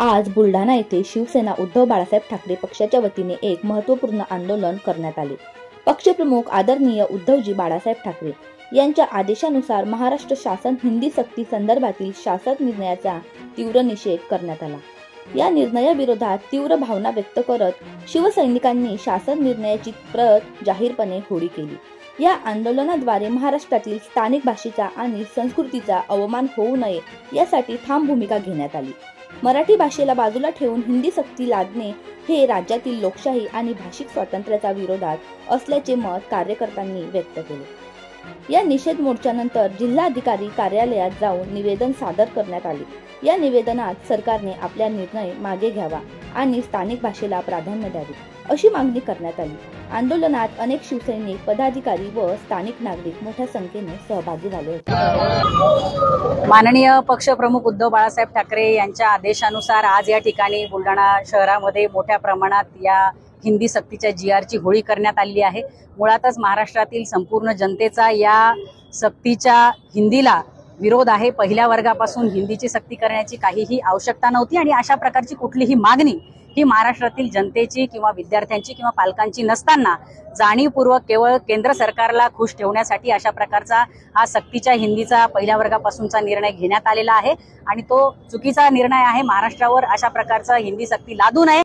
आज बुलढाणा येथे शिवसेना उद्धव बाळासाहेब ठाकरे पक्षाच्या वतीने एक महत्त्वपूर्ण आंदोलन करण्यात आले। पक्षप्रमुख आदरणीय उद्धवजी बाळासाहेब ठाकरे यांच्या आदेशानुसार महाराष्ट्र शासन हिंदी सक्ती संदर्भातील शासन निर्णयाचा तीव्र निषेध करण्यात आला। या निर्णयाविरोधात तीव्र भावना व्यक्त करत शिवसैनिकांनी शासन निर्णयाची प्रत जाहीरपणे होळी केली। या आंदोलनाद्वारे महाराष्ट्रातील स्थानिक भाषेचा आणि संस्कृतीचा अवमान होऊ नये यासाठी ठाम भूमिका घेण्यात आली। मराठी भाषेला बाजूला ठेवून हिंदी सक्ती लादणे हे राज्यातील लोकशाही आणि भाषिक स्वातंत्र्याच्या विरोधात असल्याचे मत कार्यकर्त्यांनी व्यक्त केले। या निषेध मोर्चानंतर जिल्हाधिकारी कार्यालयात जाऊन निवेदन सादर करण्यात आले। या निवेदनात सरकारने आपला निर्णय मागे घ्यावा आणि स्थानिक भाषेला प्राधान्य द्यावे अशी मागणी करण्यात आली। आंदोलनात अनेक शिवसैनिक, पदाधिकारी व स्थानिक नागरिक मोठ्या संख्येने सहभागी झाले होते। माननीय पक्षप्रमुख उद्धव बाळासाहेब ठाकरे यांच्या आदेशानुसार आज या ठिकाणी बुलढाणा शहरामध्ये मोठ्या प्रमाणात या हिंदी सक्तीच्या जीआरची होळी करण्यात आली आहे। मुळातच महाराष्ट्रातील संपूर्ण जनतेचा या सक्तीच्या हिंदीला विरोध आहे। पहिल्या वर्गापासून हिंदीची सक्ती करण्याची काहीही आवश्यकता नव्हती आणि अशा प्रकारची कुठलीही मागणी ही महाराष्ट्रातील जनतेची किंवा विद्यार्थ्यांची किंवा पालकांची नसताना जाणीवपूर्वक केवळ केंद्र सरकारला खुश ठेवण्यासाठी अशा प्रकारचा हा सक्तीच्या हिंदीचा पहिल्या वर्गापासूनचा निर्णय घेण्यात आलेला आहे आणि तो चुकीचा निर्णय आहे। महाराष्ट्रावर अशा प्रकारचा हिंदी सक्ती लादू नये।